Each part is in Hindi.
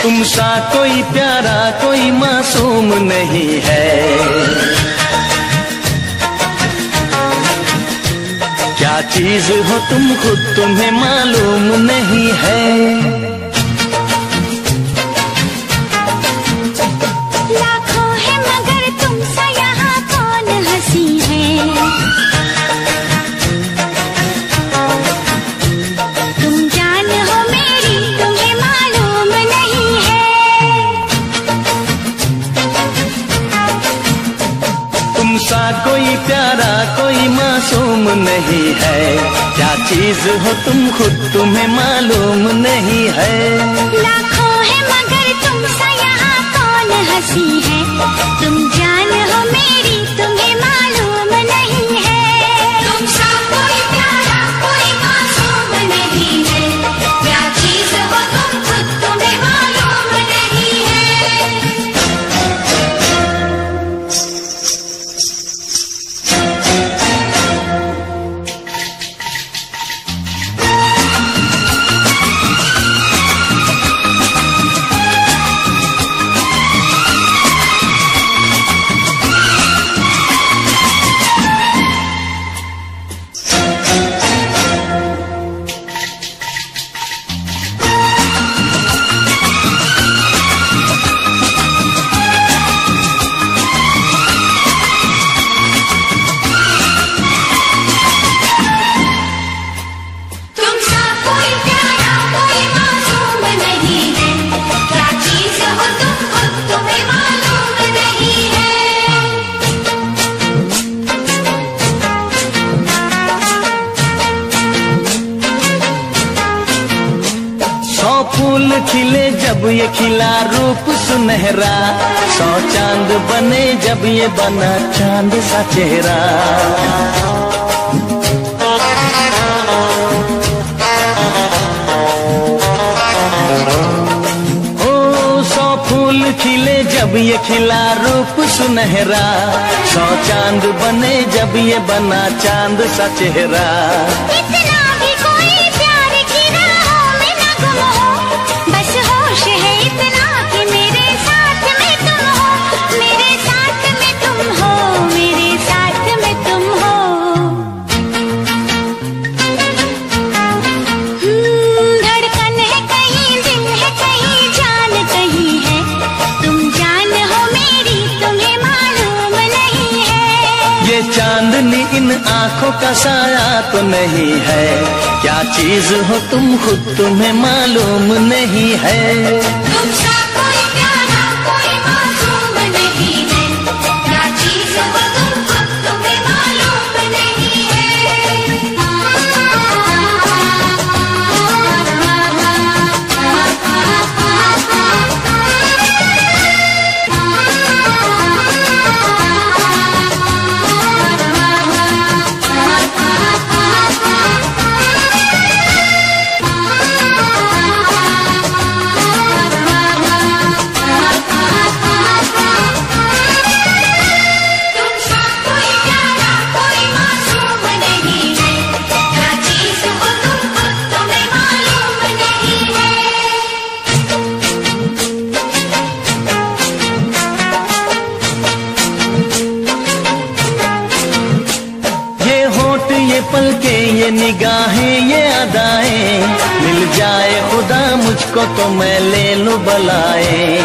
तुम सा कोई प्यारा कोई मासूम नहीं है। क्या चीज हो तुम खुद तुम्हें मालूम नहीं है। लाखों है मगर तुम सा यहाँ कौन हंसी है। तुम जान हो मेरी तुम्हें मालूम नहीं है। तुम सा कोई प्यारा कोई मासूम नहीं है। क्या चीज हो तुम खुद तुम्हें मालूम नहीं है। लाखों है मगर तुम सा यहाँ कौन हंसी है। तुम जान हो मेरी तुम्हें मालूम नहीं है। तुम सा कोई प्यारा कोई मासूम नहीं है। क्या चीज हो तुम खुद तुम्हें मालूम नहीं है। तुम सा कोई प्यारा कोई मासूम नहीं है। क्या चीज हो तुम खुद तुम्हें मालूम नहीं है। 100 फूल खिले जब ये खिला रूप सुनहरा। 100 चांद बने जब ये बना चांद सा चेहरा। ओ 100 फूल खिले जब ये खिला रूप सुनहरा। 100 चांद बने जब ये बना चांद सा चेहरा। इतना भी कोई प्यार की राहों में न गुम हो। बस होश है इतना कि मेरे साथ में तुम हो। मेरे साथ में तुम हो। मेरे साथ में तुम हो। धड़कन है कहीं दिल है कहीं जान कहीं है। तुम जान हो मेरी तुम्हें मालूम नहीं है। ये चांदनी इन आंखों का साया तो नहीं है। क्या चीज हो तुम खुद तुम्हें मालूम नहीं है। तुम सा कोई प्यारा कोई मासूम नहीं है। क्या चीज हो तुम खुद तुम्हें मालूम नहीं है। तुम सा कोई प्यारा कोई मासूम नहीं है। क्या चीज हो तुम खुद तुम्हें मालूम नहीं है। ये होठ ये पलके ये निगाहें ये अदाएं। मिल जाए खुदा मुझको तो मैं ले लूं बलाएं।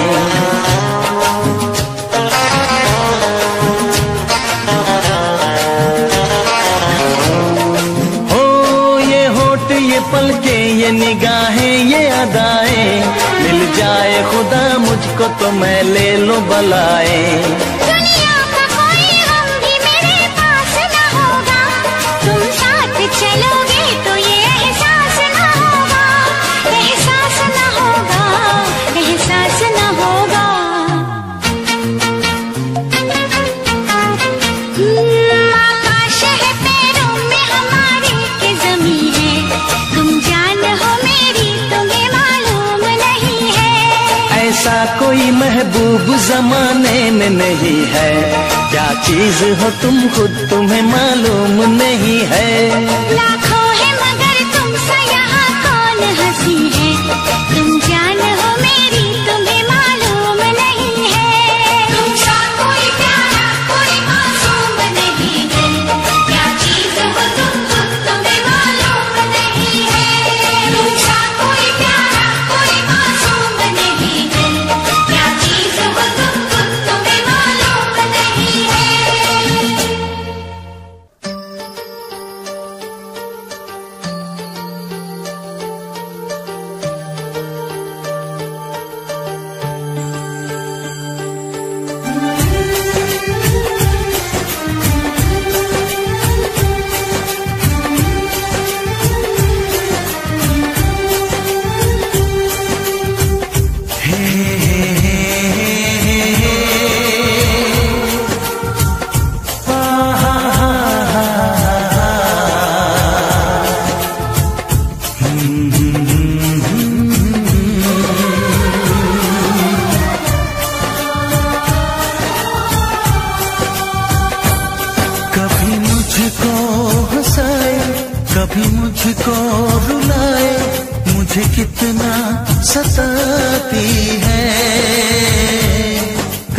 हो ये होठ ये पलके ये निगाहें ये अदाएं। मिल जाए खुदा मुझको तो मैं ले लूं बलाएं। दुनिया का कोई गम भी मेरे पास न होगा। तुम साथ चलोगे तो ये एहसास न होगा। एहसास न होगा। एहसास न होगा। आकाश है पैरों में हमारे के ज़मीं है। तुम जान हो मेरी तुम्हें मालूम नहीं है। ऐसा कोई महबूब जमाने में नहीं है। क्या चीज हो तुम खुद तुम्हें मालूम नहीं है। लाखों है मगर तुम सा यहाँ कौन हंसी है। तुम जान हो मेरी तुम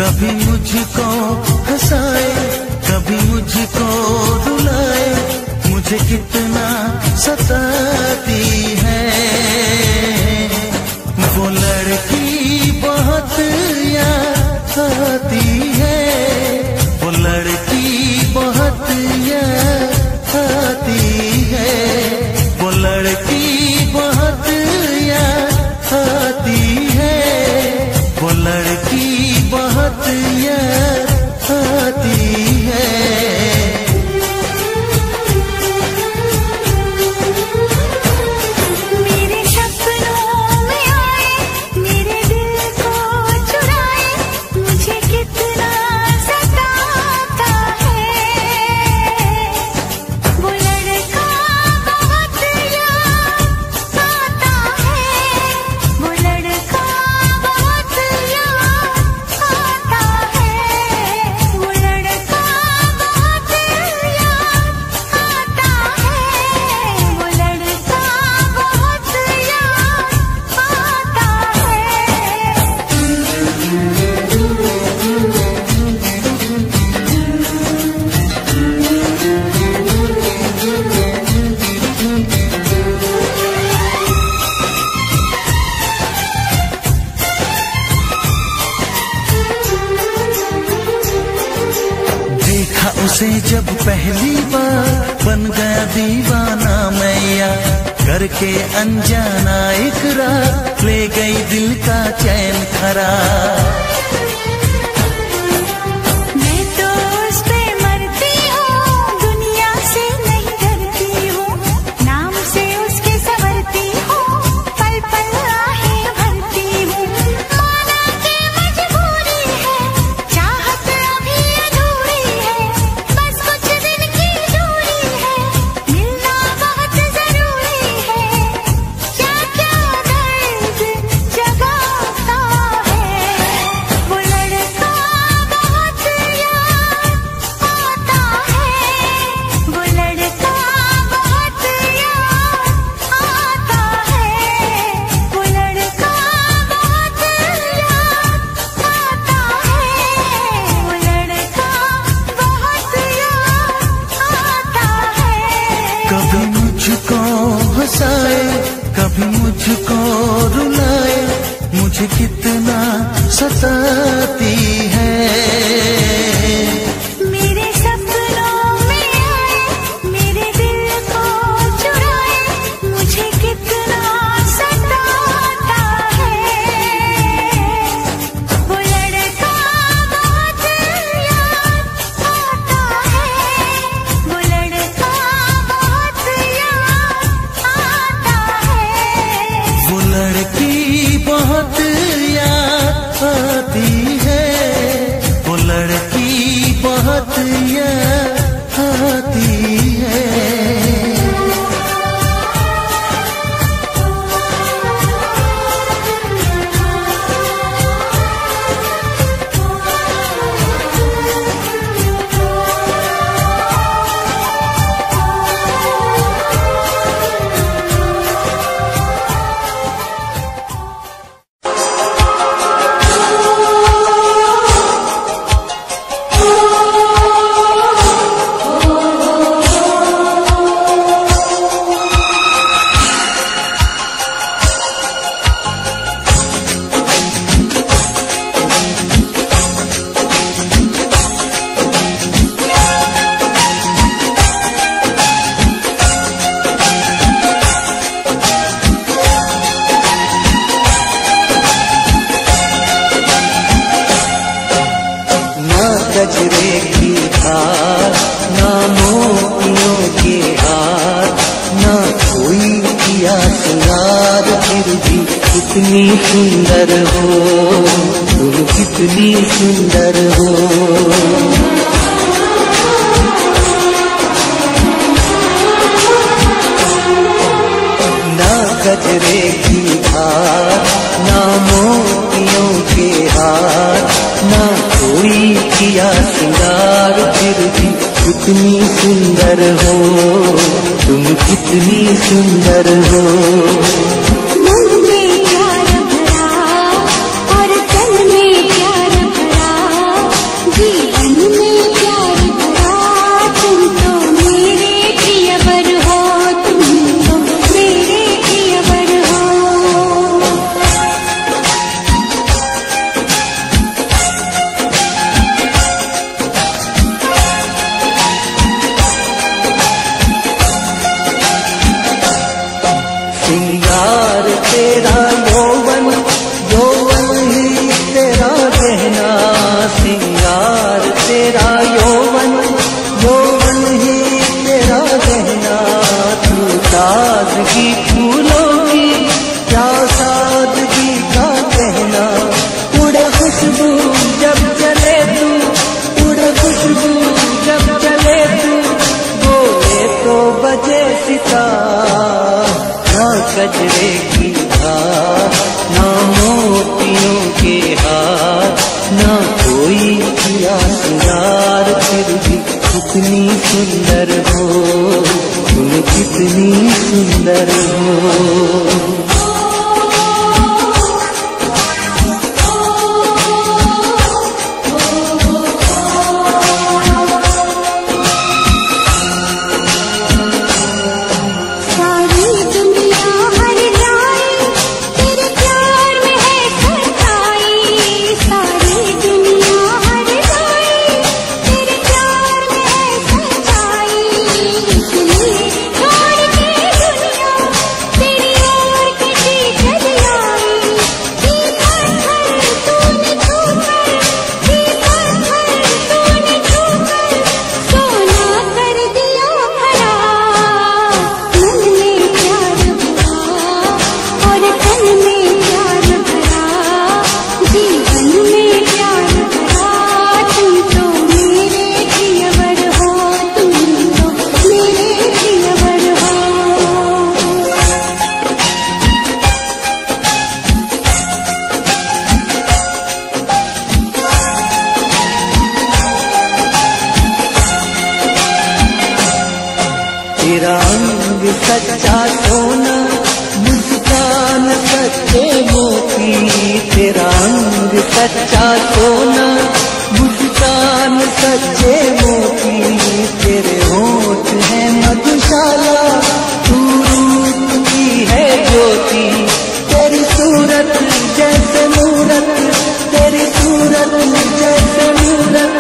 कभी मुझको हंसाए, कभी मुझको रुलाए, मुझे कितना सताती है वो लड़की, बहुत याद आती है वो लड़की, बहुत याद आती है वो लड़की, बहुत याद आती है वो लड़की, बहुत याद आती है। मेरे सपनों में आए, मेरे दिल को चुराए, मुझे कितना सताता है वो लड़का, बहुत याद आता है वो लड़का, बहुत याद आता है वो लड़का, बहुत याद आता है वो लड़का, बहुत देखा उसे जब पहली बार, बन गया दीवाना मैया, करके अनजाना इकरार, ले गई दिल का चैन करार। मैं तो उस पे मरती हूँ, दुनिया से नहीं डरती हूँ, नाम से उसके संवरती हूँ, पल पल आहें भरती हूँ। माना कि मजबूरी है, चाहत अभी अधूरी है, बस कुछ दिन की दूरी है, मिलना बहुत जरूरी है। क्या क्या दर्द जगाता है वो लड़का, बहुत याद आता है वो लड़का, बहुत याद आता है वो लड़का, बहुत याद आता है वो लड़का, बहुत याद आता है। कभी मुझको हंसाए, कभी मुझको रुलाए, मुझे कितना सताती है। मेरे सपनों में आए, मेरे दिल को चुराए, मुझे कितना सताता है वो लड़का, बहुत याद आता है वो लड़का, बहुत याद आता है वो लड़की, बहुत याद आती है वो लड़की, बहुत याद आती है। गजरे की धार, ना मोतियों के हार, ना कोई किया श्रृंगार, फिर भी कितनी सुंदर हो तुम, कितनी सुंदर हो। ना गजरे की धार, ना मोतियों के हार, ना कोई किया श्रृंगार, फिर भी कितनी सुंदर हो तुम, कितनी सुंदर हो। मन में प्यार भरा और तन में प्यार भरा, किया सिंगार फिर भी कितनी सुंदर हो तुम, कितनी सुंदर हो। तेरा रंग सच्चा सोना, मुस्कान सच्चे मोती, तेरा रंग सच्चा सोना, मुस्कान सच्चे मोती, तेरे होठ है मधुशाला, तू रूप की है ज्योति, तेरी सूरत जैसे मूरत, तेरी सूरत जैसे मूरत,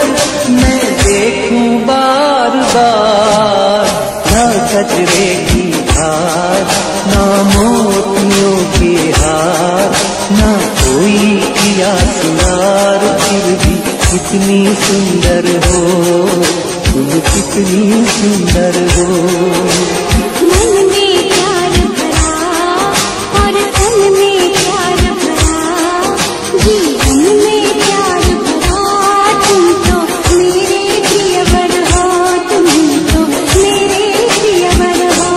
मैं देखूं बार बार, ना गजरे की हार, ना मोतियों के हार, ना कोई किया सिंगार, फिर भी कितनी सुंदर हो तुम, कितनी सुंदर हो। मन में प्यार भरा और तन में प्यार भरा, जीवन में प्यार भरा, तुम तो मेरे प्रियवर हो, तुम तो मेरे प्रियवर हो।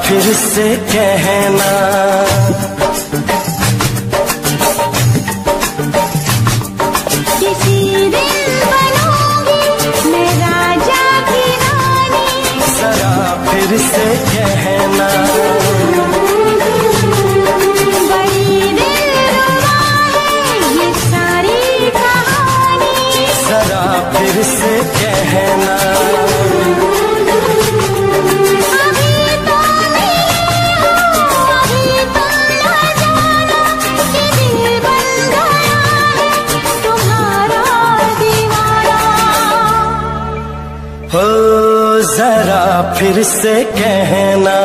फिर से कहना, किसी दिन बनूंगी मैं राजा की रानी, जरा फिर से कहना, बड़ी दिलरुबा है ये सारी कहानी, जरा फिर से कहना, हो जरा फिर से कहना,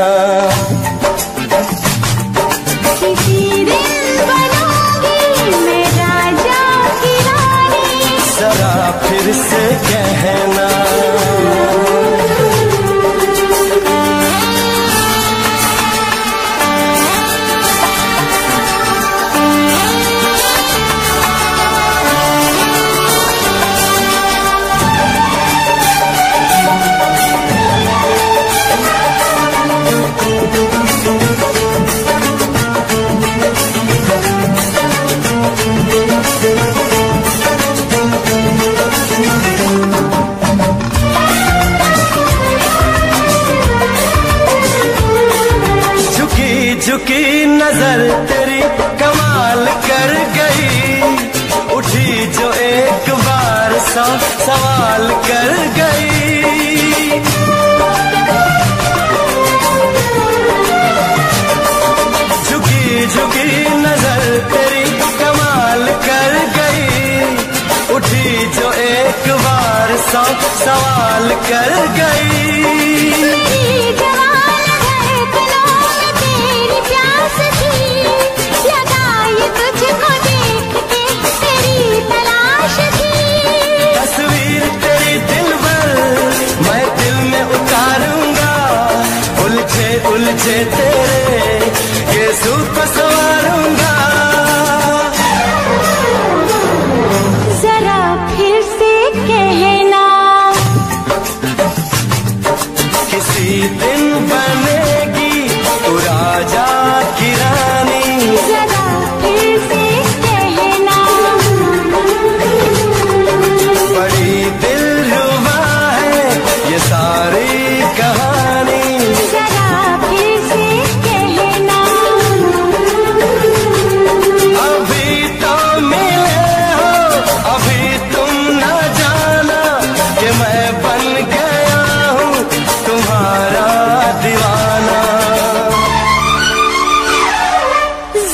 किसी दिन बनूंगी मैं राजा की रानी, जरा फिर से कहना, झुकी नजर तेरी कमाल कर गई, उठी जो एक बार 100 सवाल कर गई। झुकी झुकी नजर तेरी कमाल कर गई, उठी जो एक बार 100 सवाल कर गई। मेरी जवान धड़कनों में तेरी प्यास थी, लगाई तुझको देख के तेरी तलाश थी। तस्वीर तेरी दिल भर मैं दिल में उतारूंगा, उलझे उलझे तेरे केसू को संवारूंगा। जरा फिर से कहना, किसी दिन बनेगी तू राजा की रानी। जरा फिर से कहना, बड़ी दिलरुबा है ये सारी कहानी। जरा फिर से कहना, अभी तो मिले हो, अभी तुम न जाना कि मैं बन गया हूँ तुम्हारा दीवाना।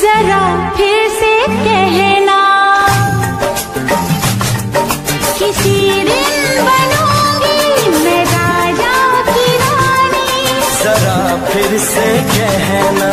जरा फिर से कहना, किसी दिन बनूंगी मैं राजा की रानी। जरा फिर से कहना,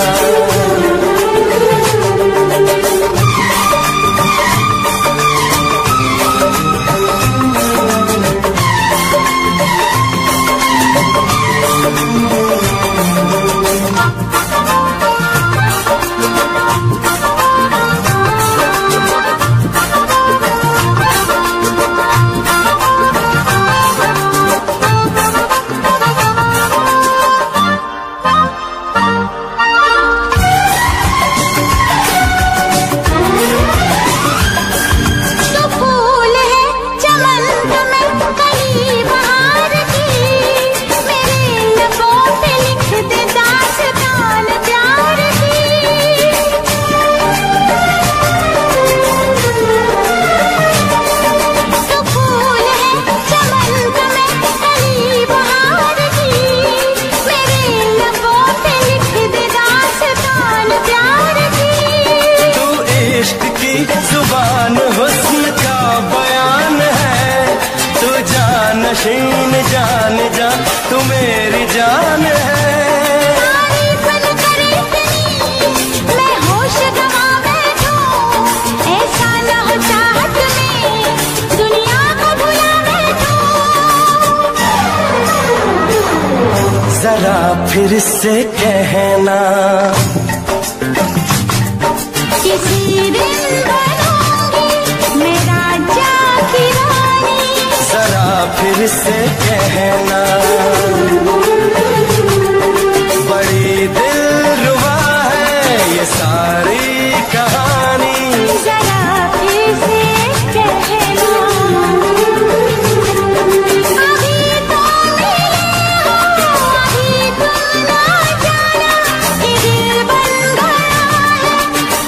तो फूल है चमन में कली बहार की, मेरे लबों पे लिख दे दास्तान प्यार की। तो फूल है चमन में कली बहार की, मेरे लबों पे लिख दे दास्तान प्यार की। तू इश्क की जुबान हुस्न का बयान है, तू जानशीन जान जा तू मेरी जान है। तारीफ न करे इतनी, मैं होश गंवा बैठूं, ऐसा न हो चाहत में दुनिया को भुला बैठूं। जरा फिर से कहना, किसी दिन बनूंगी मैं राजा की रानी। जरा फिर से कहना, बड़ी दिलरुबा है ये सारी कहानी। जरा फिर से कहना, अभी तो मिले हो, अभी तुम ना जाना कि दिल बन गया है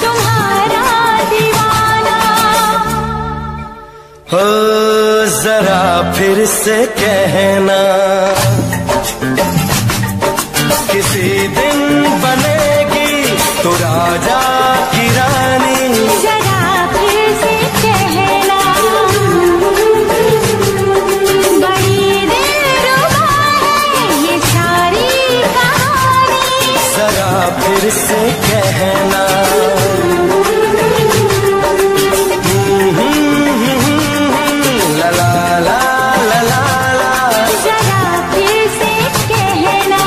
तुम्हारा दीवाना। हो जरा फिर से कहना, किसी दिन बनेगी तू राजा की रानी। जरा फिर से कहना, बड़ी दिलरुबा है ये सारी कहानी। जरा फिर से कहना, ला ला ला ला ला ला। जरा फिर से कहना,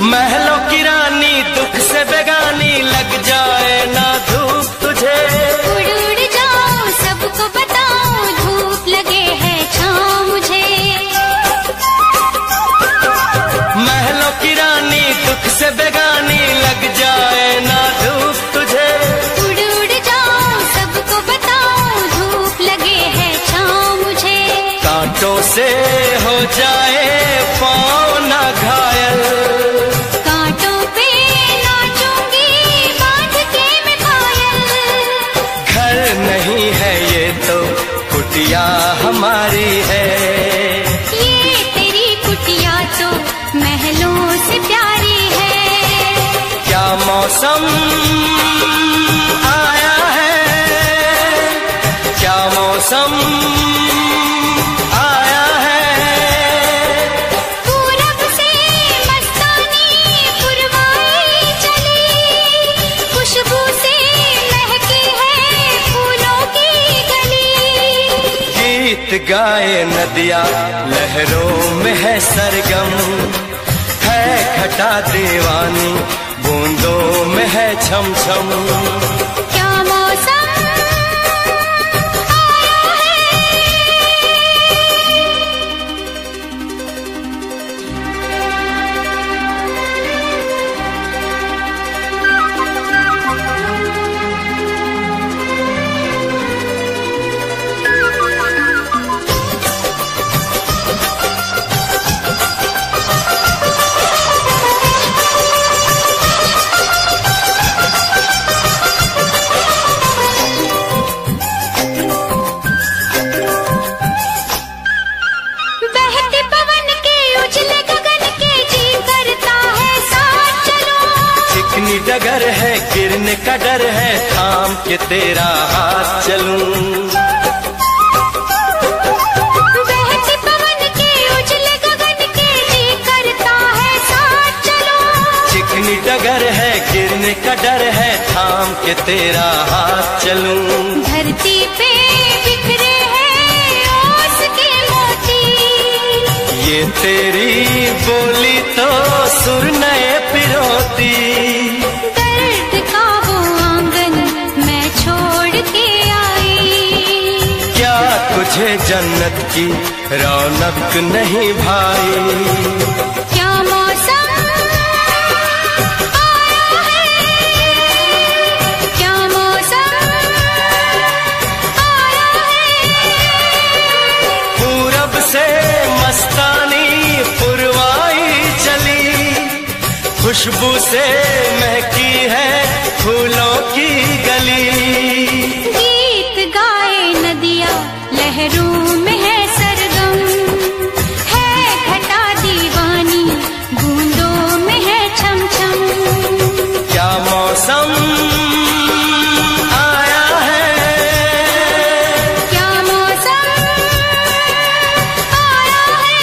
महलों की रानी दुख से बेगानी, लग जाए ना धूप तुझे। उड़ उड़ जाओ सबको बताओ, धूप लगे है छाँव मुझे। महलों की रानी दुख से बेगानी, लग जाए ना धूप तुझे। उड़ उड़ जाओ सबको बताओ, धूप लगे है छाँव मुझे। कांटों से हो जाए पाँव ना घायल, कांटों पे नाचूंगी बांध के मैं पायल। घर नहीं है ये तो कुटिया हमारी है। ये तेरी कुटिया तो महलों से प्यारी है। क्या मौसम आया है, क्या मौसम आया है। पूरब से मस्तानी पुरवाई चली, खुशबू से महकी है फूलों की गली। गीत गाए नदिया लहरों में है सरगम, है घटा दीवानी बूंदों में है छम छम। क्या मौसम डगर है, गिरने का डर है, थाम के तेरा हाथ चलूं। बहती पवन के उजले गगन के जी करता है साथ चलो। चिकनी डगर है, गिरने का डर है, थाम के तेरा हाथ चलूं। धरती पे बिखरे हैं ओस के मोती, ये तेरी बोली तो सुर नए पिरोती। दर्द का वो आंगन मैं छोड़ के आई, क्या तुझे जन्नत की रौनक नहीं भाई। क्या मौसम आया है, क्या मौसम आया है। पूरब से मस्तानी पुरवाई चली, खुशबू से महकी है फूलों की गली। गीत गाए नदिया लहरों में है सरगम, है घटा दीवानी बूंदों में है छम छम। क्या मौसम आया है, क्या मौसम आया है।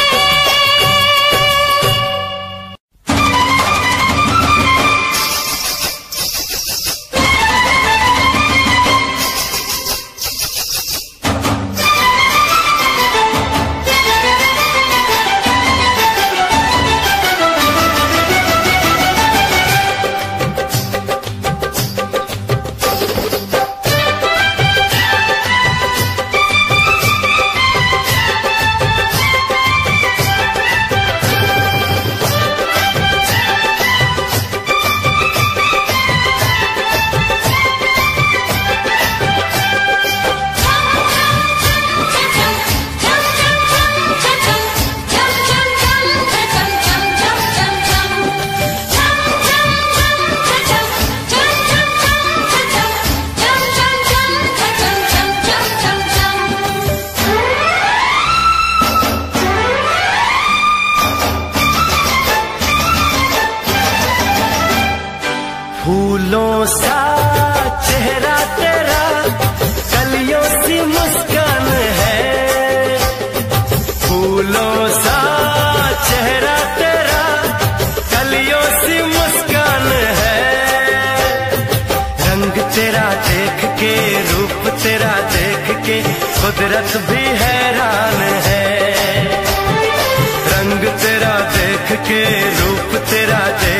फूलों सा चेहरा तेरा, कलियों सी मुस्कान है। फूलों सा चेहरा तेरा, कलियों सी मुस्कान है। रंग तेरा देख के, रूप तेरा देख के, कुदरत भी हैरान है। रंग तेरा देख के, रूप तेरा देख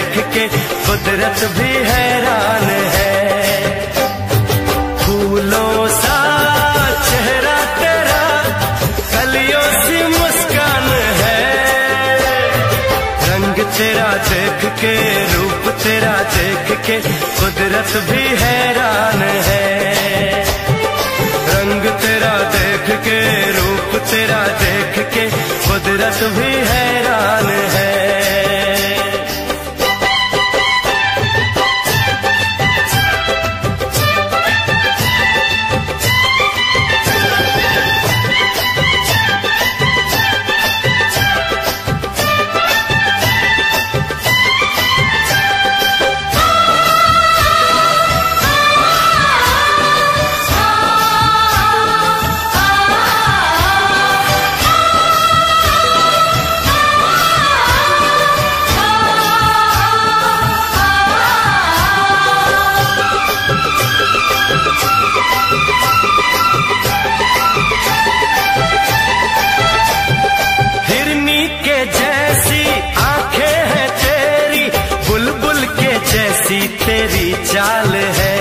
तेरा देख के, रूप तेरा देख के कुदरत भी हैरान है। रंग तेरा देख के, रूप तेरा देख के कुदरत भी हैरान है। तेरी चाल है,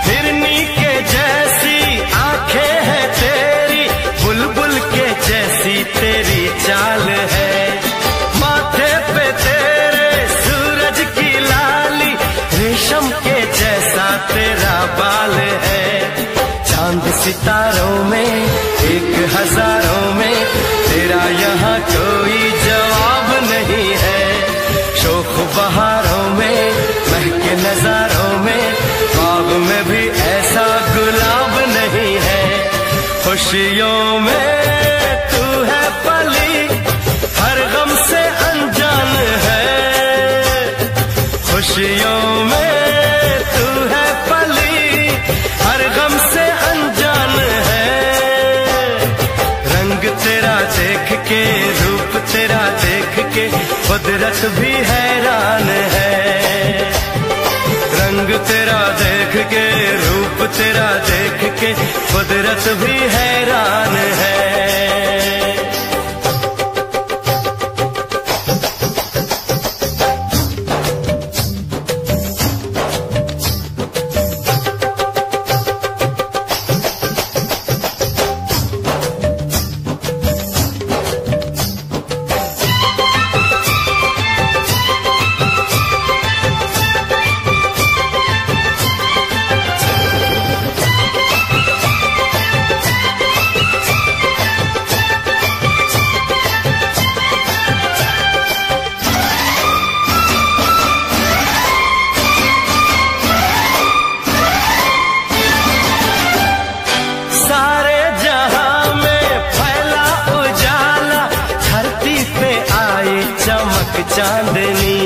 हिरनी के जैसी आंखें हैं तेरी, बुलबुल के जैसी तेरी चाल है। माथे पे तेरे सूरज की लाली, रेशम के जैसा तेरा बाल है। चांद सितारों में, एक हजारों में तेरा यहाँ कोई जवाब नहीं है। शोख बहारों में, महके नजारों में, ख्वाब में भी ऐसा गुलाब नहीं है। खुशियों में तू है पली, हर गम से अनजान है। खुशियों में तू है पली, हर गम से अनजान है। रंग तेरा देख के, रूप तेरा देख के कुदरत भी हैरान है। रंग तेरा देख के, रूप तेरा देख के कुदरत भी हैरान है। चांदनी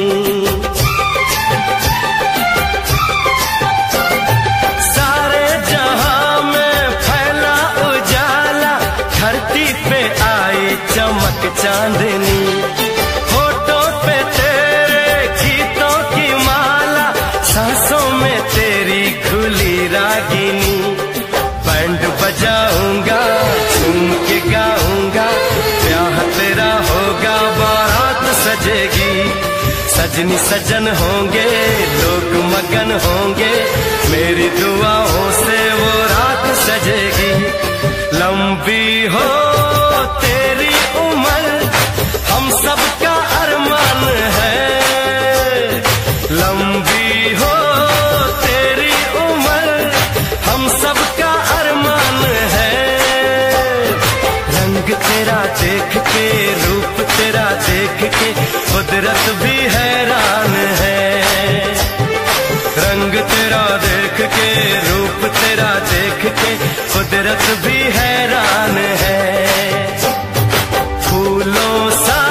सारे जहां में फैला उजाला, धरती पे आई चमक चांदनी। होठों पे तेरे गीतों की माला, सांसों में तेरी खुली रागिनी। बैंड बजाऊंगा, झूम के गाऊंगा, ब्याह तेरा होगा, बारात सजेगी। सजनी सजन होंगे, लोग मगन होंगे, मेरी दुआओं से वो रात सजेगी। लंबी हो तेरी उम्र, हम सबका अरमान है। लंबी हो तेरी उम्र, हम सबका अरमान है। रंग तेरा देख के, रूप तेरा देख के कुदरत भी हैरान है। रंग तेरा देख के, रूप तेरा देख के कुदरत भी हैरान है। फूलों सा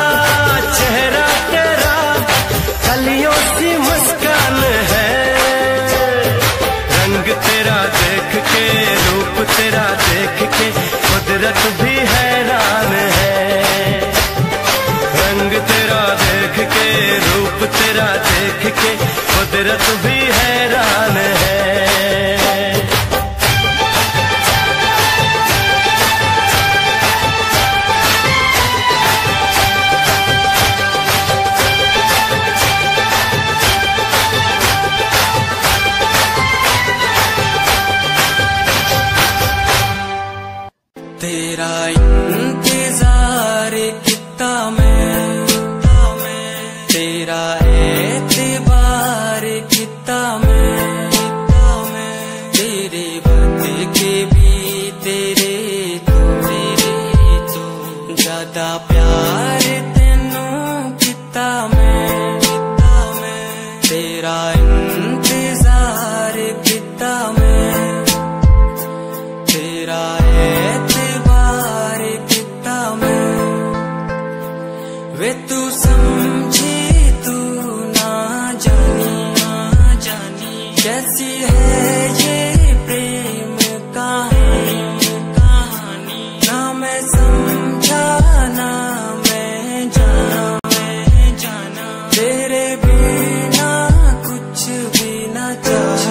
चेहरा तेरा, कलियों सी मुस्कान है। रंग तेरा देख के, रूप तेरा देख के कुदरत भी हैरान है। रंग तेरा देख के, रूप तेरा देख के कुदरत भी हैरान है। तेरा इंतजार ज्यादा प्यार तेनू किता मैं, तेरा इंतजार किता मैं, तेरा एतबार किता मैं। वे तू समझी तू ना जानी कैसी है ये प्रेम कहानी, ना मैं समझा ना मैं जाना, तेरे बिना कुछ भी ना चाह।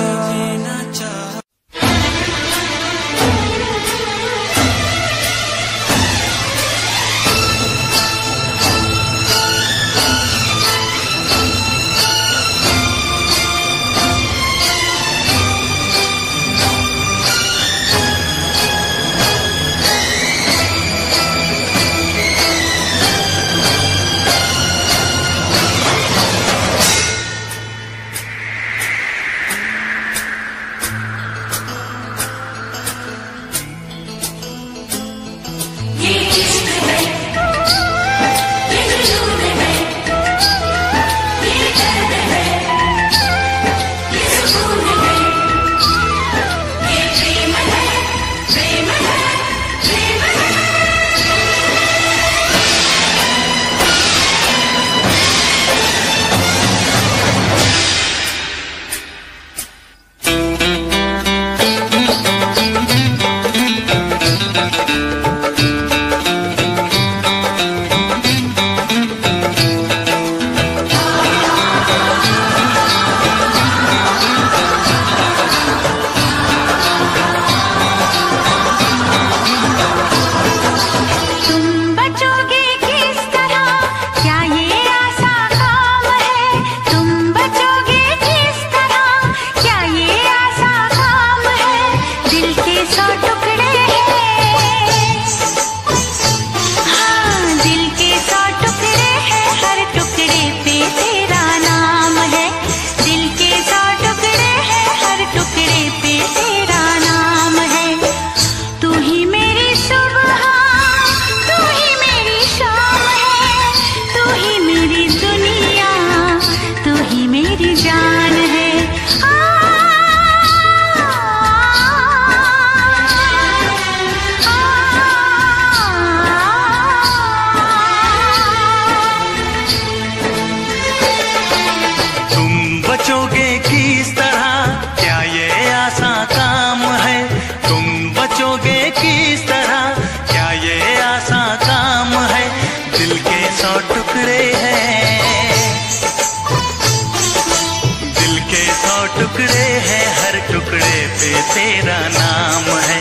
तेरा नाम है,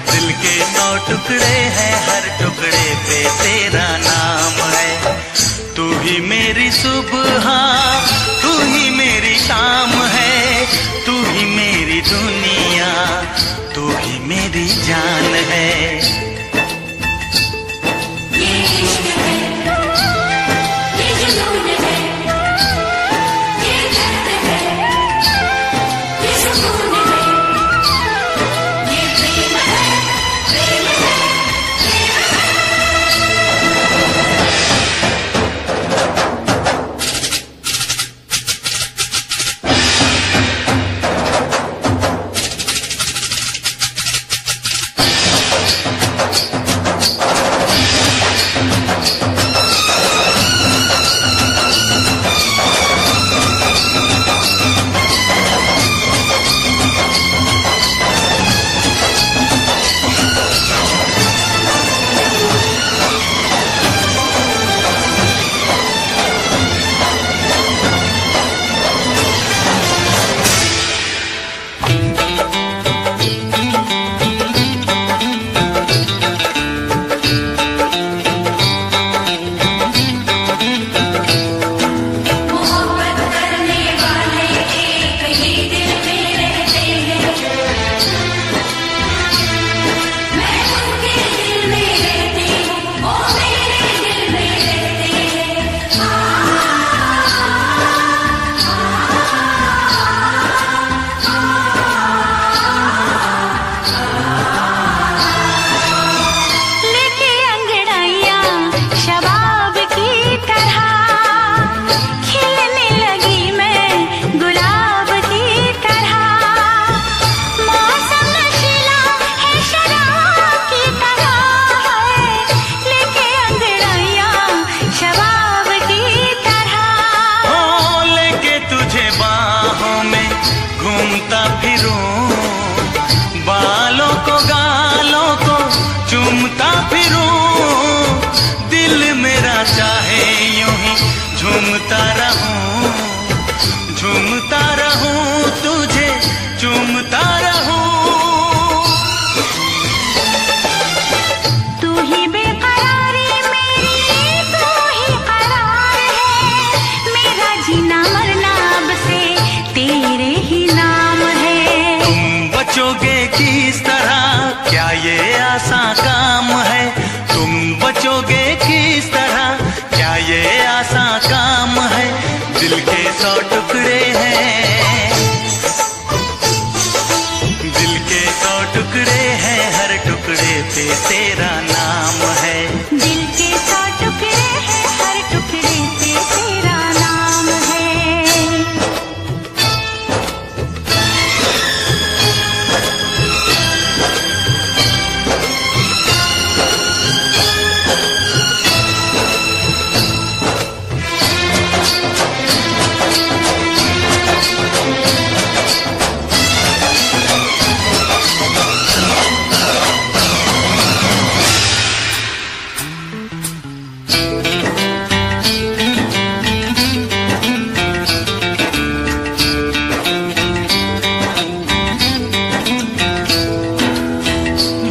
दिल के 100 टुकड़े हैं, हर टुकड़े पे तेरा नाम है। तू ही मेरी सुबह, तू ही मेरी शाम है, तू ही मेरी दुनिया, तू ही मेरी जान है। किस तरह, क्या ये आसान काम है? तुम बचोगे किस तरह, क्या ये आसान काम है? दिल के 100 टुकड़े हैं, दिल के 100 टुकड़े हैं, हर टुकड़े पे तेरा नाम है। दिल के 100 टुकड़े हैं, हर टुकड़े पे तेरा नाम है।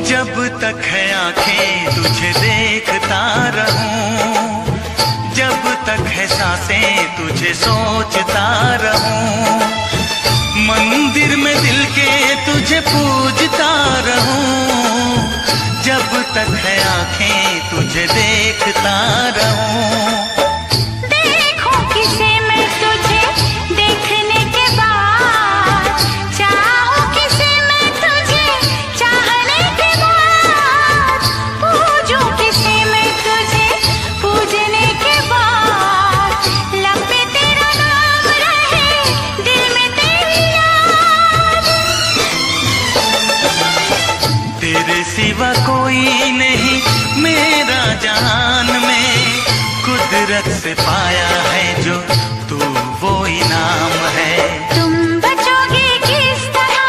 जब तक है आंखें तुझे देखता रहूं, जब तक है सांसें तुझे सोचता रहूं, मंदिर में दिल के तुझे पूजता रहूं, जब तक है आंखें तुझे देखता रहूं। देखूं किसे मैं तुझे देखने के बाद, चाहूं किसे मैं तुझे चाहने के बाद, पूजूं किसे मैं तुझे पूजने के बाद, लब पे तेरा नाम रहे, दिल में तेरी याद। तेरे सिवा कोई नहीं मेरा जहान में, कुदरत से पाया है जो तू वो इनाम है। तुम बचोगे किस तरह,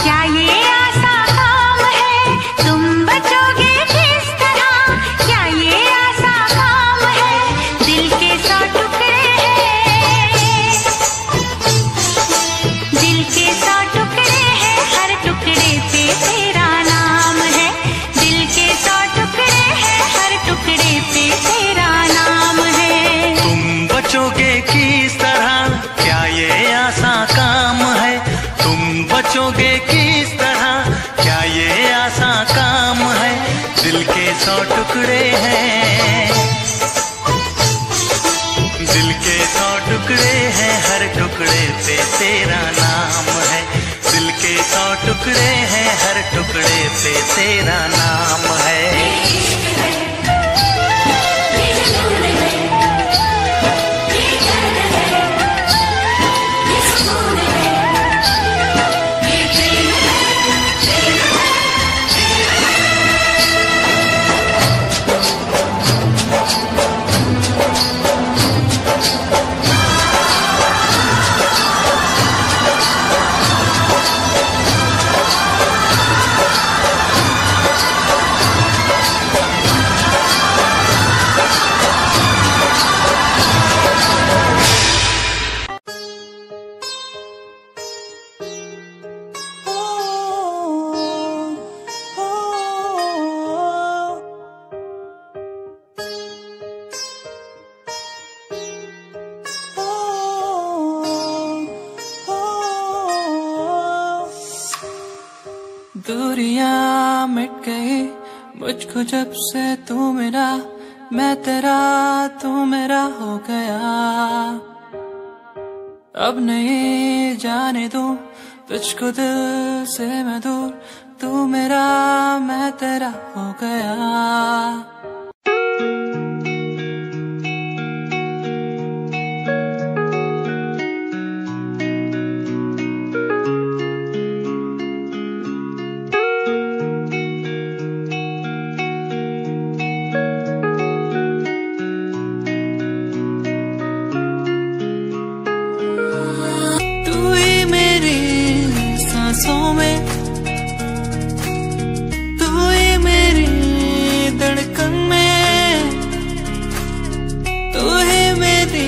क्या ये आसान काम है? तुम बचोगे किस तरह, क्या ये आसान काम है? दिल के 100 टुकड़े हैं, दिल के 100 टुकड़े हैं, हर टुकड़े पे तेरा नाम है। दिल के 100 टुकड़े हैं, हर टुकड़े पे तेरा नाम है। तुम बचोगे किस तरह, क्या ये आसान काम है? तुम बचोगे किस तरह, क्या ये आसान काम है? दिल के 100 टुकड़े हैं, दिल के 100 टुकड़े हैं, हर टुकड़े पे तेरा नाम है। दिल के 100 टुकड़े हैं, हर टुकड़े पे तेरा नाम है। दूरियां मिट गई मुझको जब से तू मेरा, मैं तेरा तू मेरा हो गया। अब नहीं जाने दूं तुझको दिल से मैं दूर, तू मेरा मैं तेरा हो गया। सांसों में तू ही मेरी धड़कन में, तू ही मेरी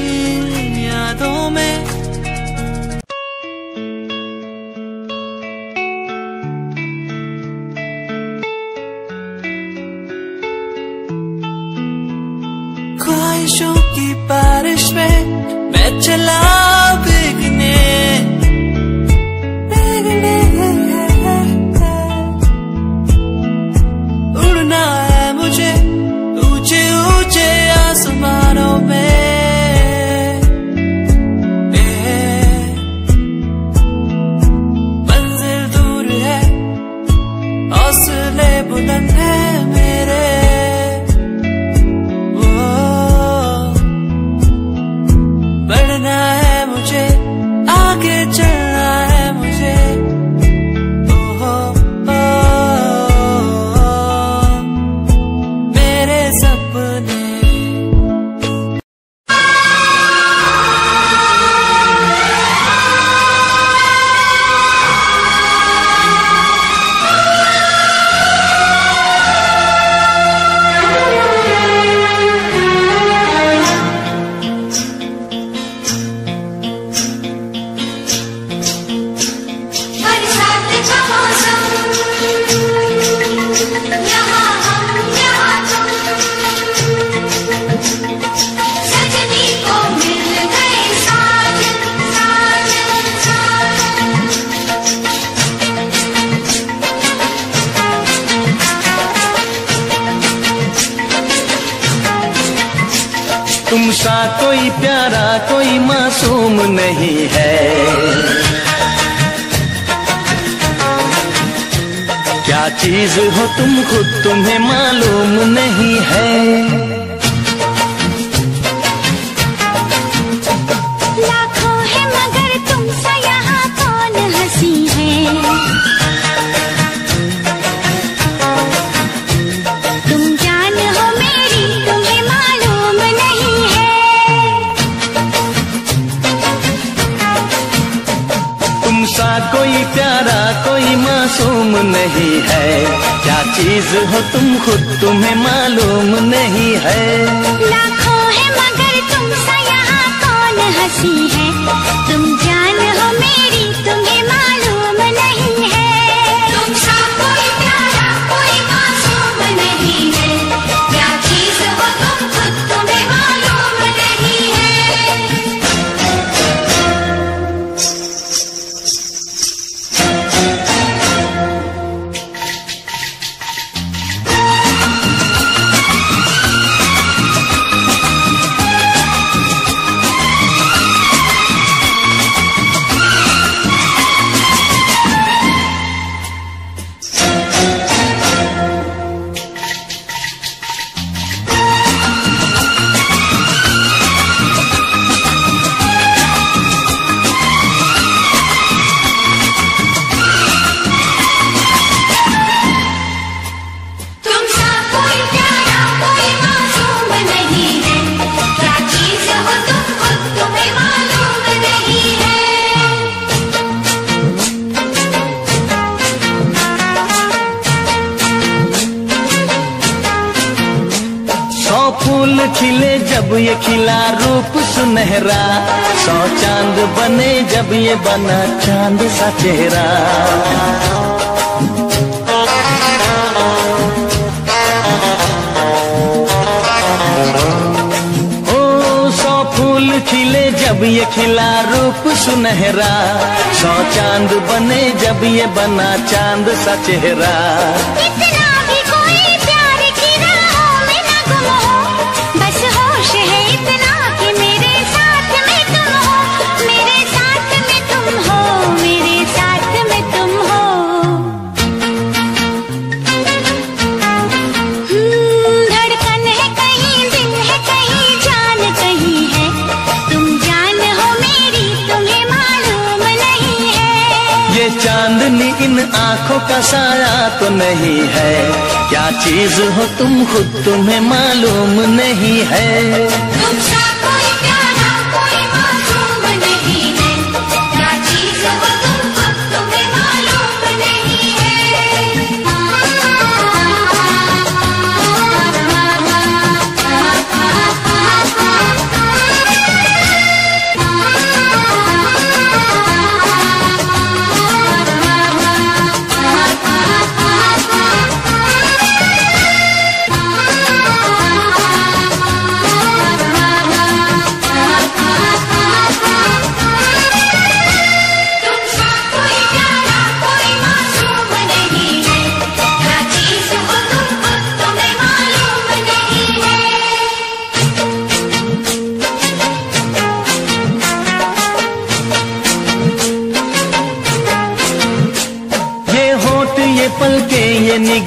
यादों में। ख्वाहिशों की बारिश में मैं चला भीगने, बुलंद है मेरे, बढ़ना है मुझे, आगे चलना है मुझे। मेरे सपने तुम सा कोई प्यारा कोई मासूम नहीं है, क्या चीज हो तुम खुद तुम्हें मालूम नहीं है। लाखों है मगर तुम सा यहाँ कौन हंसी है, तुम जान हो मेरी तुम्हें मालूम नहीं है। तुम सा कोई प्यारा कोई मासूम नहीं है, क्या चीज हो तुम खुद तुम्हें मालूम नहीं है। लाखों है मगर तुम सा यहाँ कौन हंसी है, तुम जान हो मेरी तुम्हें मालूम नहीं है। तुम सा कोई प्यारा कोई मासूम नहीं है, क्या चीज हो तुम खुद तुम्हें मालूम नहीं है। फूल खिले जब ये खिला रूप सुनहरा, 100 चांद बने जब ये बना चांद सा चेहरा। ओ 100 फूल खिले जब ये खिला रूप सुनहरा, 100 चांद बने जब ये बना चांद सा चेहरा। इतना भी कोई प्यार की राहों में न गुम हो, बस होश है इतना कि मेरे साथ में तुम हो, मेरे साथ में तुम हो, मेरे साथ में तुम हो। धड़कन है कहीं, दिल है कहीं, जान कहीं है, तुम जान हो मेरी तुम्हें मालूम नहीं है। ये चांदनी इन आँखों का साया तो नहीं है, क्या चीज हो तुम खुद तुम्हें मालूम नहीं है। तुम सा कोई प्यारा कोई मासूम नहीं है, क्या चीज हो तुम खुद तुम्हें मालूम नहीं है।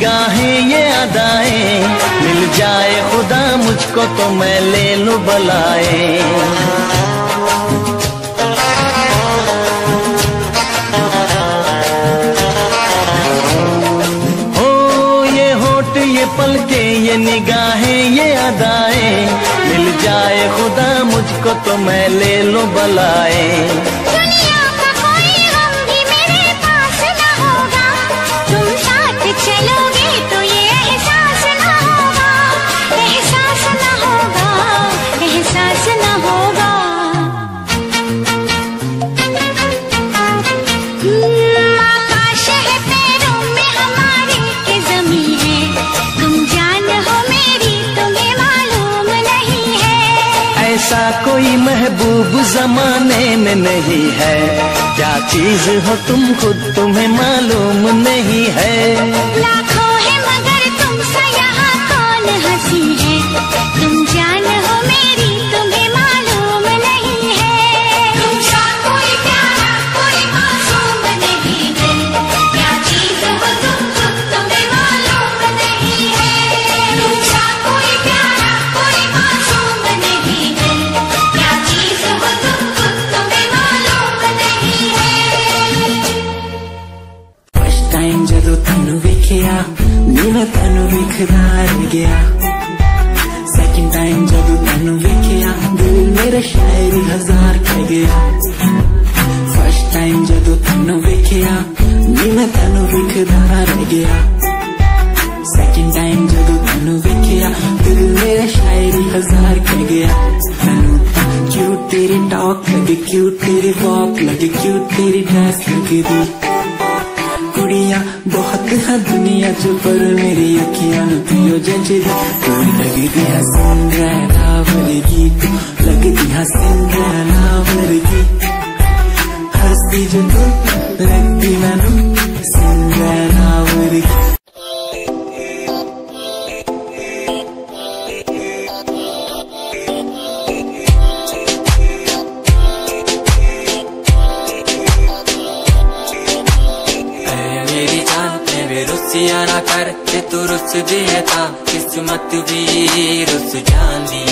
निगाहें ये अदाएं, मिल जाए खुदा मुझको तो मैं ले लूं बलाएं। ये पलके ये निगाहें ये अदाएं, मिल जाए खुदा मुझको तो मैं ले लूं बलाए। दुनिया का कोई गम भी मेरे पास न होगा, तुम साथ चलोगे तो ये एहसास न होगा, एहसास न होगा, एहसास न होगा। आकाश है पैरों में हमारे के ज़मीं है, तुम जान हो मेरी तुम्हें मालूम नहीं है। ऐसा कोई महबूब जमाने में नहीं है, क्या चीज हो तुम खुद तुम्हें मालूम नहीं है। लाखों है मगर तुमसा यहाँ कौन हंसी है, तुम जान हो मेरी तुम्हें मालूम नहीं है। तुमसा कोई प्यारा कोई मासूम नहीं है, क्या चीज हो तुम खुद तुम्हें मालूम नहीं है। तुमसा कोई प्यारा कोई मासूम नहीं है, क्या चीज हो तुम खुद तुम्हें मालूम नहीं है। फर्स्ट टाइम जदों तैनू वेखिया नी मैं तैनू वेखदा रह गया, सेकंड टाइम जदों तैनू वेखिया दिल मेरा शायरी हजार कह गया। फर्स्ट टाइम जदों तैनू वेखिया नी मैं तैनू वेखदा रह गया, सेकंड टाइम जदों तैनू वेखिया दिल मेरा शायरी हजार कह गया। तैनू क्यूट तेरी टॉक लगे, क्यूट तेरी वॉक लगे, क्यूट तेरी ड्रेस लगे दी। कुड़ियां बहुत है दुनिया च पर मेरी अखियां पियो जजदी, तू लगदी है सिंड्रेला वर्गी, तू लगदी है सिंड्रेला वर्गी। हंसदी जो तू लगदी मैनू सिंड्रेला वर्गी। रुसिया ना कर ते तू रुस दिए था, किस्मत भी रुस जांदी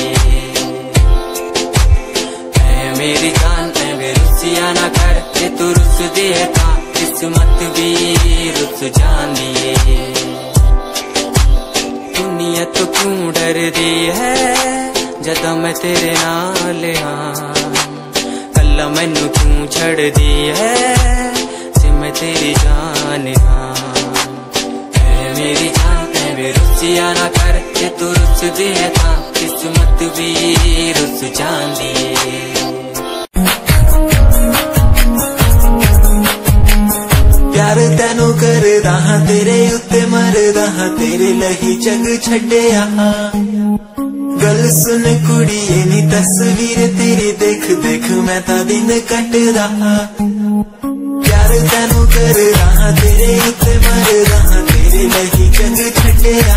है मेरी जान। ते रुसिया ना कर ते तू रुस दिए था, किस्मत भी रुस जांदी है। दुनिया तो क्यों डर दी है जदा मैं तेरे नाल हाँ, कल्ला मैनू क्यों छड़ दी है जे मैं तेरी जान हाँ। मेरी जान ते रुसिया ना कर के तू रुस दिए था, किस्मत भी रुस जांदी। प्यार तैनू करदा हां तेरे उत्ते मरदा हां, तेरे लही जग छड्डिया। गल सुन कुड़िए नी तस्वीर तेरी देख देख मैं तां दिन कटदा हां। प्यार तैनू करदा हां तेरे उत्ते मरदा हां, तेरे लही जग छड्डिया।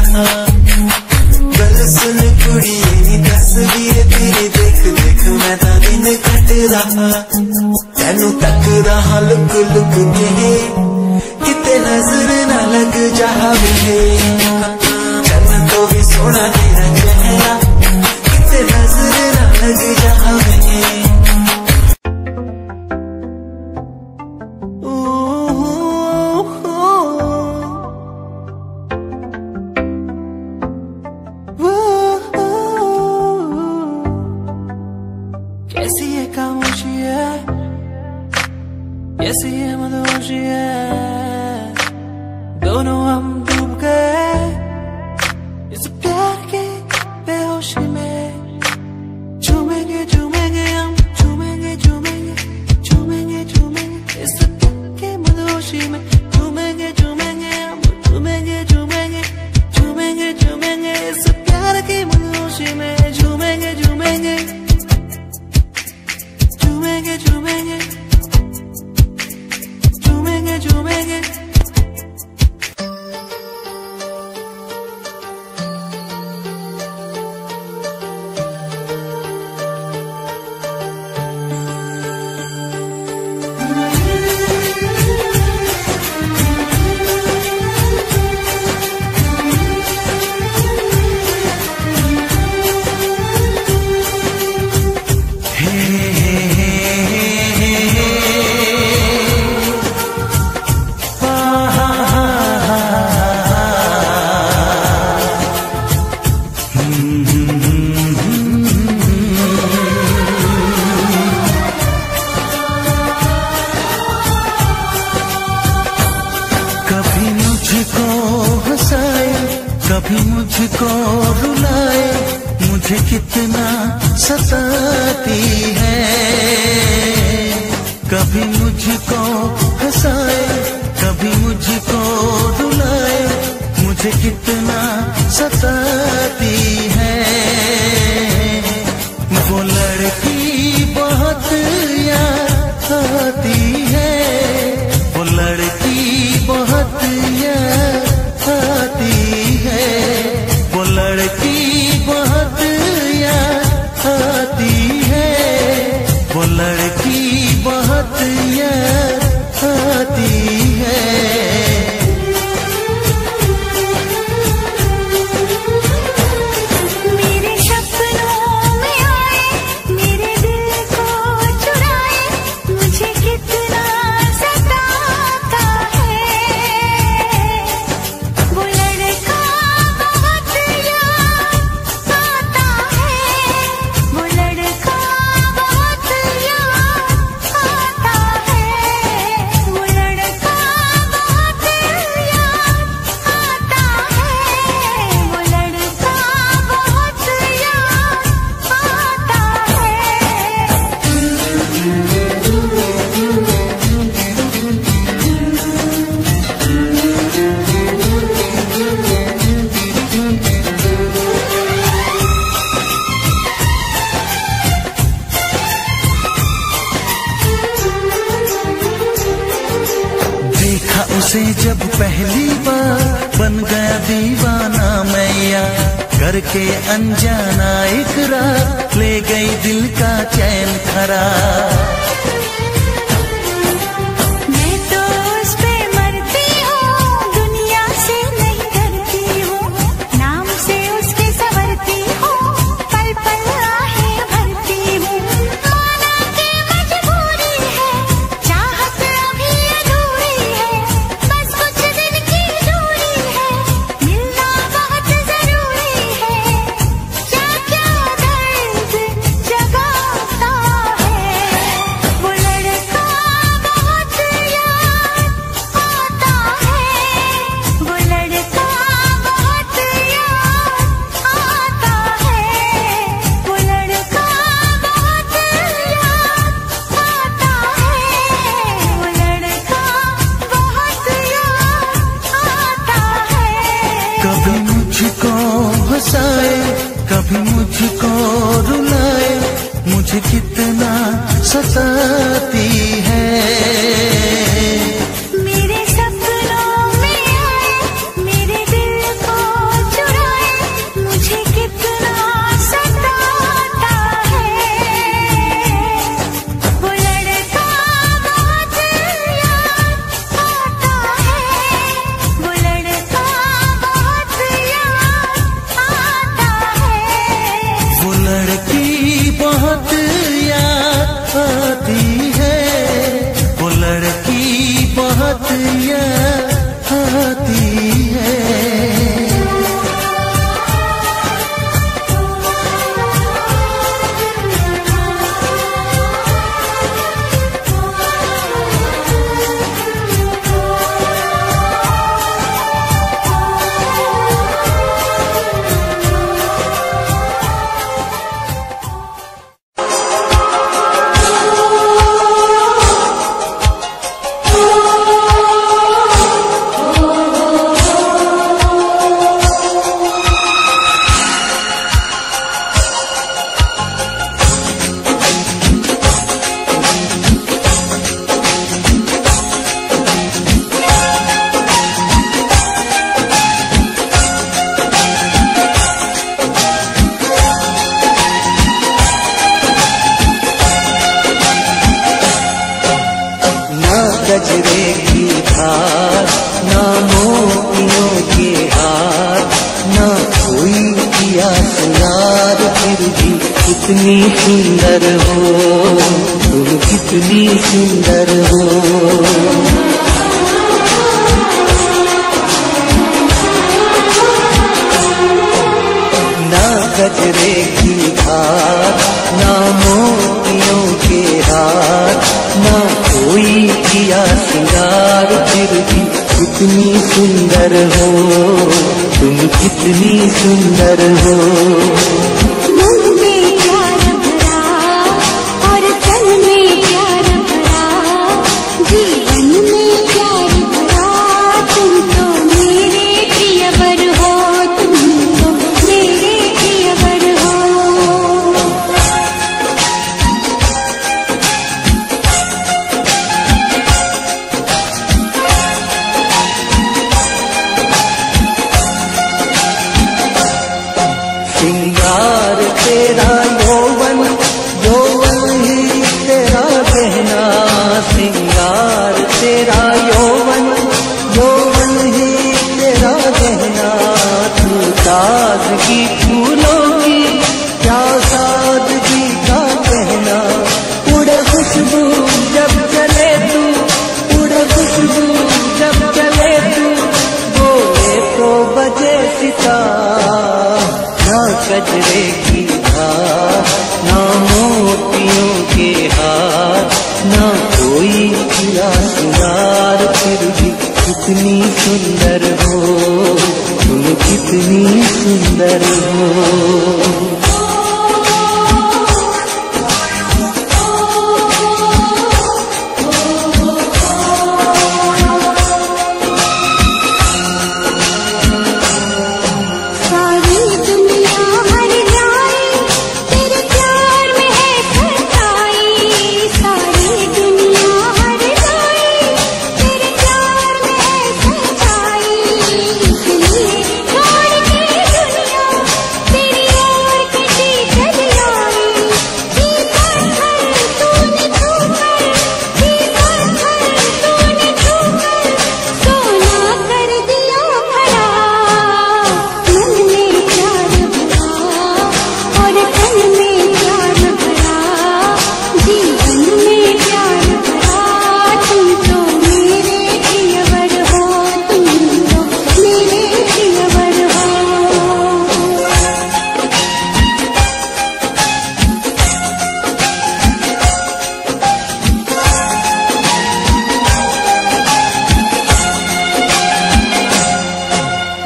गल सुन कुड़िए नी तस्वीर तेरी देख देख मैं तां दिन कटदा हां। तैनू तकदा हां लुक लुक के किते नजर ना लग जावे, चन्न तो भी सोना तेरा चेहरा किते नजर ना लग जावे। कैसी है खामोशी है, कैसी है मदहोशी है, दोनों हम डूब गए इस प्यार के बेहोशी में। झूमेंगे झूमेंगे हम झूमेंगे झूमेंगे झूमेंगे झूमेंगे इस प्यार के मदहोशी में। झूमेंगे झूमेंगे हम झूमेंगे झूमेंगे झूमेंगे झूमेंगे इस प्यार के मदहोशी में। झूमेंगे झूमेंगे झूमेंगे झूमेंगे झूमेंगे झूमेंगे कभी मुझको रुलाए, मुझे कितना सताती है। कभी मुझको हंसाए, कभी मुझको रुलाए, मुझे कितना सताती है। वो लड़की बहुत याद आती है, वो लड़की बहुत याद आती है, वो लड़की बहुत याद आती है, वो लड़की बहुत याद आती है। उसे जब पहली बार बन गया दीवाना मैया, करके अनजाना इकरार ले गई दिल का चैन खराब। मैं तो उस पे मरती हूँ, दुनिया से नहीं डरती हूँ, नाम से उसके संवरती हूँ, पल पल आहें भरती हूँ। माना कि मजबूरी है, चाहत अभी अधूरी है, बस कुछ दिन की दूरी है, मिलना बहुत जरूरी है। क्या क्या दर्द जगाता है, वो लड़का बहुत याद आता है, वो लड़का बहुत याद आता है, वो लड़का बहुत याद आता है, वो लड़का बहुत याद आता है। कभी मुझको हंसाए, कभी मुझको रुलाए, मुझे कितना सताती है। मेरे सपनों में आए, मेरे दिल को चुराए, मुझे कितना सताता है। वो लड़का बहुत याद आता है, वो लड़का बहुत याद आता है। वो लड़की बहुत याद आती है, वो लड़की बहुत याद आती है। गजरे की धार, ना मोतियों के हार, ना कोई किया सिंगार, फिर भी कितनी सुंदर हो तुम, कितनी सुंदर हो। ना गजरे की धार, ना मोतियों के हार, ना कोई किया सिंगार, फिर भी कितनी सुंदर हो, तुम कितनी सुंदर हो। मन में प्यार भरा और तन में प्यार भरा, जीवन में प्यार भरा। तुम तो मेरे प्रियवर हो, तुम तो मेरे प्रियवर हो। सिंगार तेरा यौवन, यौवन ही तेरा गहना। सिंगार तेरा यौवन, यौवन ही तेरा गहना। तू ताजगी फूलों की, क्या सादगी का कहना। उड़े खुशबू जब चले तू, उड़े खुशबू जब चले तू। बोले तो बजे सितार, ना कजरे की धार, ना मोतियों के हार, ना कोई किया सिंगार। फिर भी कितनी सुंदर हो, तुम कितनी सुंदर हो।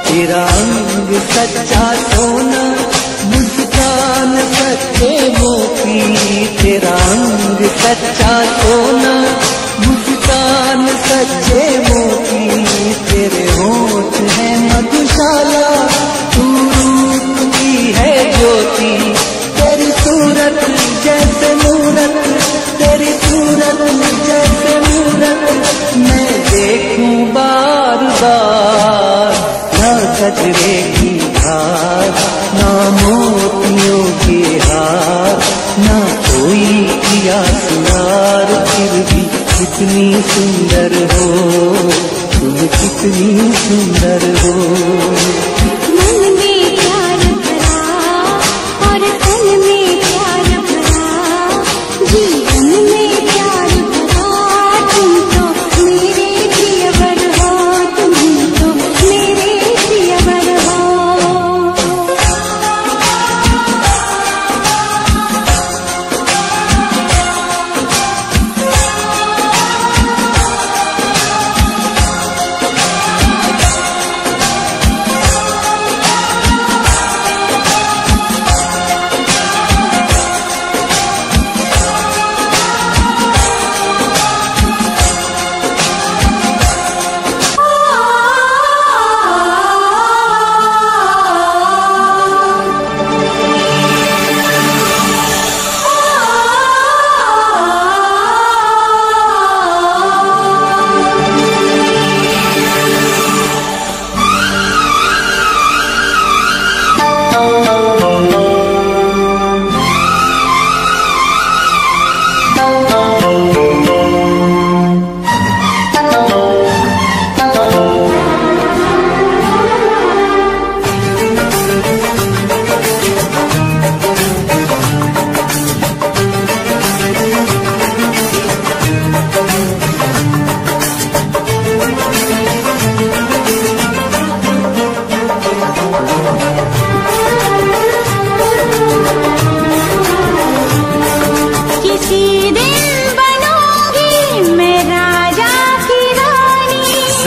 तेरा अंग सच्चा सोना, मुस्कान सच्चे मोती। तेरा अंग सच्चा सोना, मुस्कान सच्चे मोती। तेरे होठ है मधुशाला, तू रूप की है ज्योति। तेरी सूरत जैसे मूरत, तेरी सूरत जैसे मूरत। मैं देखूं बार बार, ना कजरे की धार, ना मोतियों के हार, ना कोई किया सिंगार। फिर भी कितनी सुंदर हो, तुम कितनी सुंदर हो। मन में प्यार भरा और तन में प्यार भरा, जीवन में प्यार भरा। तुम तो मेरे प्रियवर हो, तुम तो मेरे प्रियवर हो।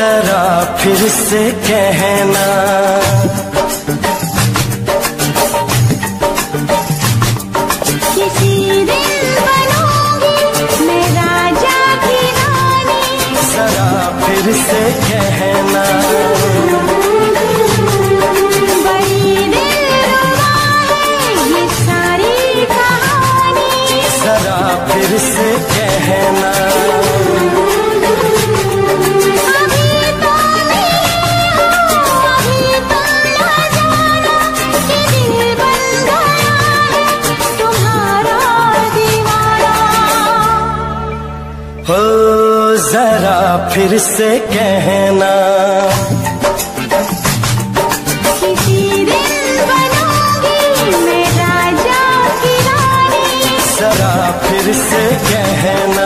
जरा फिर से कहना, किसी दिन बनूंगी मैं राजा की रानी, जरा फिर से कहना, बड़ी दिलरुबा है ये सारी कहानी, जरा फिर से कहना। हो जरा फिर से कहना, किसी दिन बनूंगी मैं राजा की रानी, जरा फिर से कहना।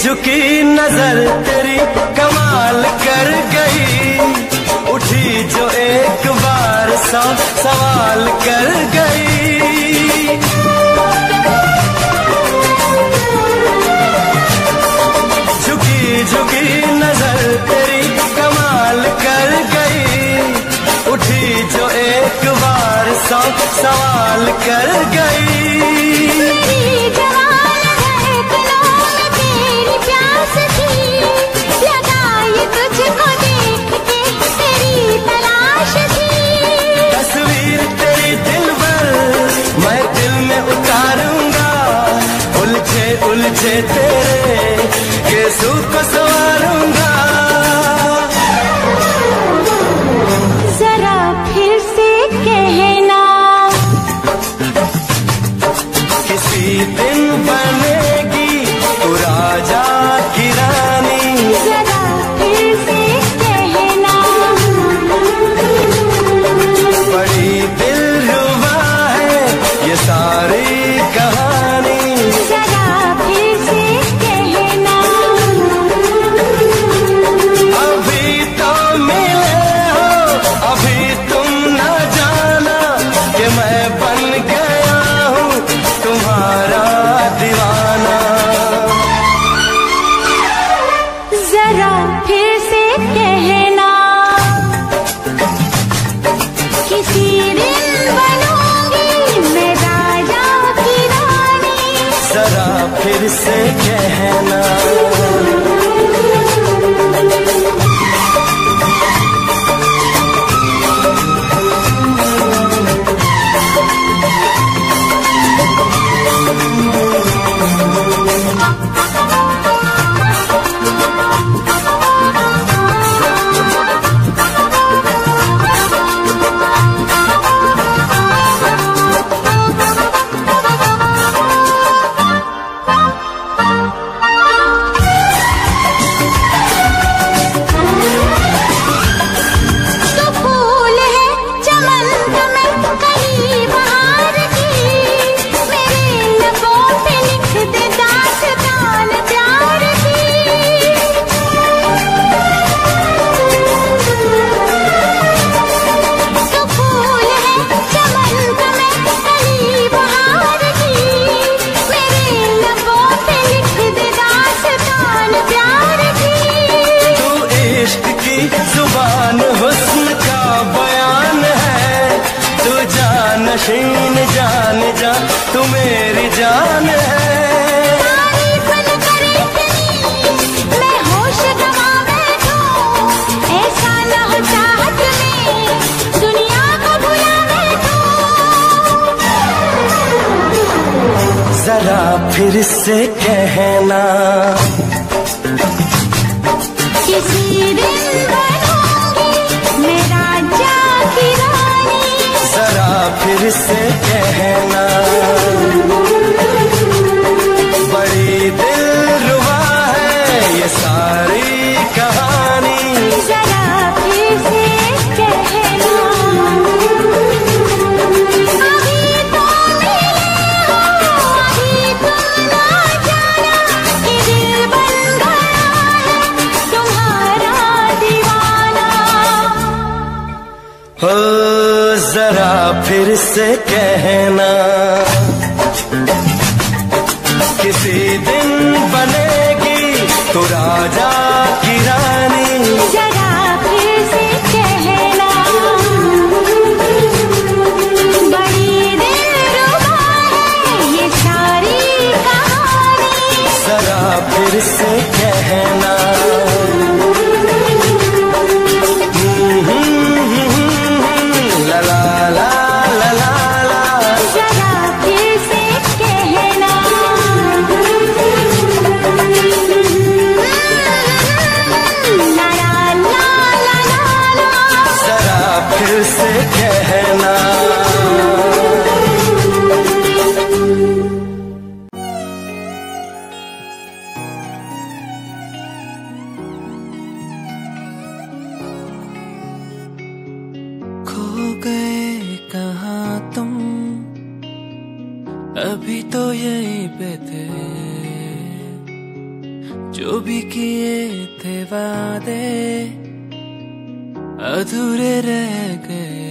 झुकी नजर तेरी कमाल कर गई, उठी जो एक बार सौ सवाल कर गई। झुकी झुकी नजर तेरी कमाल कर गई, उठी जो एक बार सौ सवाल कर गई। उलझे तेरे केसों को संवारूंगा, जरा फिर से कहना, किसी दिन बनेगी तू राजा की रानी, जरा फिर से कहना, बड़ी दिलरुबा है ये सारी कहानी, जरा फिर से कहना। अभी तो मिले हो, अभी तुम न जाना कि मैं बन गया हूँ तुम्हारा दीवाना, जरा फिर से कहना, किसी दिन बनूंगी मैं राजा की रानी, जरा फिर से कहना। जुबान हुस्न का बयान है, तू जानशीन जान जा तू मेरी जान है। तारीफ न करे इतनी मैं होश गंवा बैठूं, ऐसा न हो चाहत में दुनिया को भुला बैठूं, जरा फिर से कहना, किसी दिन बनूंगी मैं राजा की रानी, जरा फिर से कहना, जरा फिर से कहना, किसी दिन बनेगी तो राजा की रानी। जरा फिर से कहना, बड़ी दिलरुबा है ये सारी कहानी। जरा फिर से कहना, ला ला ला ला ला ला। जरा फिर से कहना, ला ला ला ला ला। जरा फिर से कहना। खो गए कहाँ तुम, अभी तो यहीं पे थे। जो भी किए थे वादे अधूरे रह गए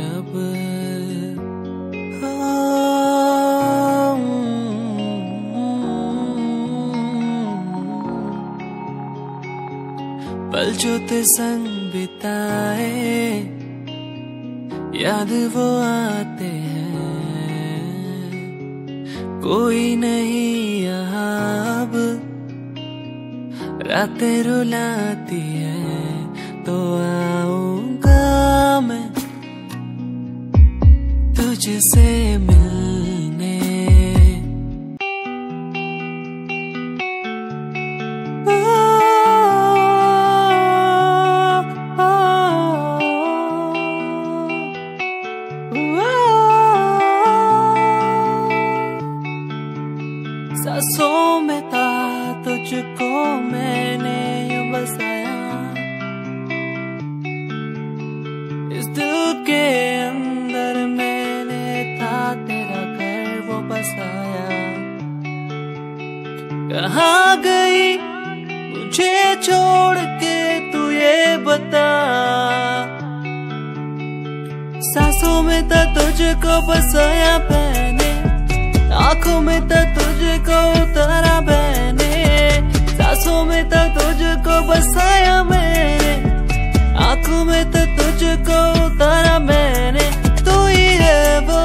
अब। पल जो ते संग बिताए याद वो आते हैं। कोई नहीं यहाँ अब, रातें रुलाती है तो आऊंगा मैं तुझसे मिलने। सांसों में था तुझको मैंने यूं बसाया, इस दिल के अंदर मैंने था तेरा घर वो बसाया। कहाँ गई मुझे छोड़ के तू ये बता, सांसों में था तुझको बसाया मैंने, आँखों में तो तुझको उतारा मैंने। सांसों में तो तुझको बसाया मैंने, आँखों में तो तुझको उतारा मैंने। तू ही है वो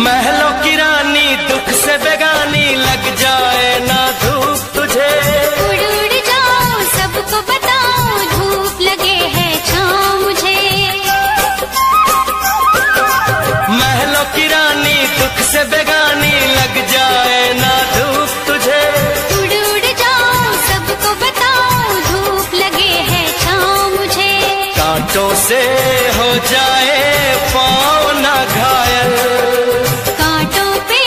महलों की रानी दुख से बेगानी, लग जाए ना धूप तुझे। उड़ उड़ जाऊं सबको बताऊं, धूप लगे है छाँव मुझे। महलों की रानी दुख से बेगानी, लग जाए ना धूप तुझे। उड़ उड़ जाऊं सबको बताऊं, धूप लगे है छाँव मुझे। कांटों से हो जाए पाँव ना घायल, कांटों पे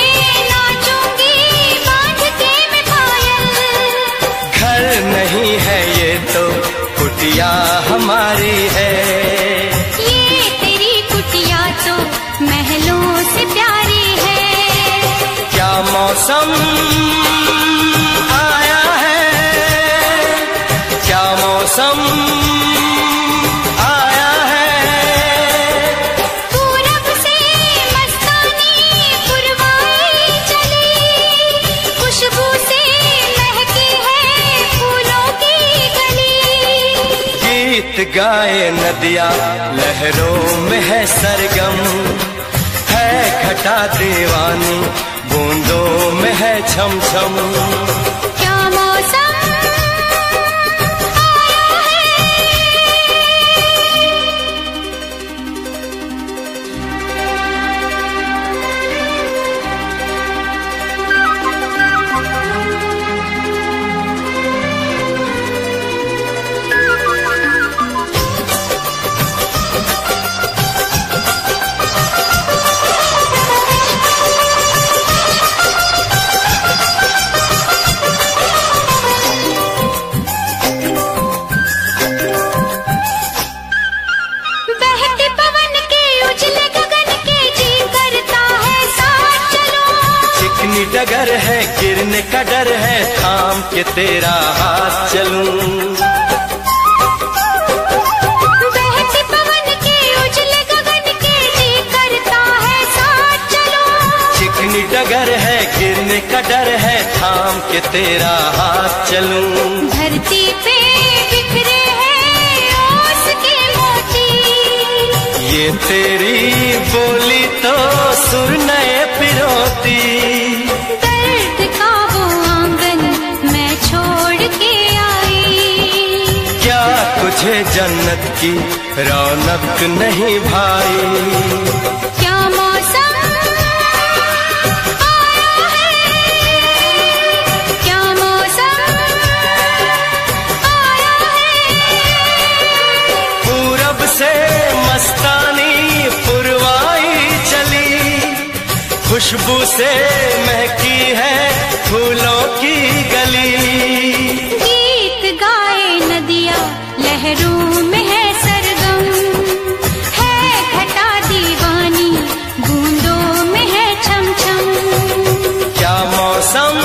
नाचूंगी बांध के मैं पायल। घर नहीं है ये तो कुटिया हमारी है। ये तेरी कुटिया तो महलों से प्यारी है। क्या मौसम आया है, क्या मौसम आया है। पूरब से मस्तानी पुरवाई चली, खुशबू से महकी है फूलों की गली। गीत गाए नदिया लहरों में है सरगम, है घटा दीवानी बूंदों में है छम छम। क्या मौसम आया है। बहते पवन के उजले गगन के जी करता है साथ चलो। चिकनी डगर है गिरने का डर है, थाम के तेरा हाथ चलूं। बहते पवन के उजले गगन के जी करता है साथ चलो। चिकनी डगर है गिरने का डर है, थाम के तेरा हाथ चलूं। धरती पे बिखरे हैं ओस के मोती, ये तेरी बोली तो सुर नए पिरोती। दर्द का वो आंगन मैं छोड़ के आई। क्या तुझे जन्नत की रौनक नहीं भाई। क्या मौसम आया है, क्या मौसम आया है। पूरब से मस्तानी पुरवाई चली, खुशबू से महकी है फूलों की गली। गीत गाए नदिया लहरों में है सरगम, है घटा दीवानी बूंदों में है छम छम। क्या मौसम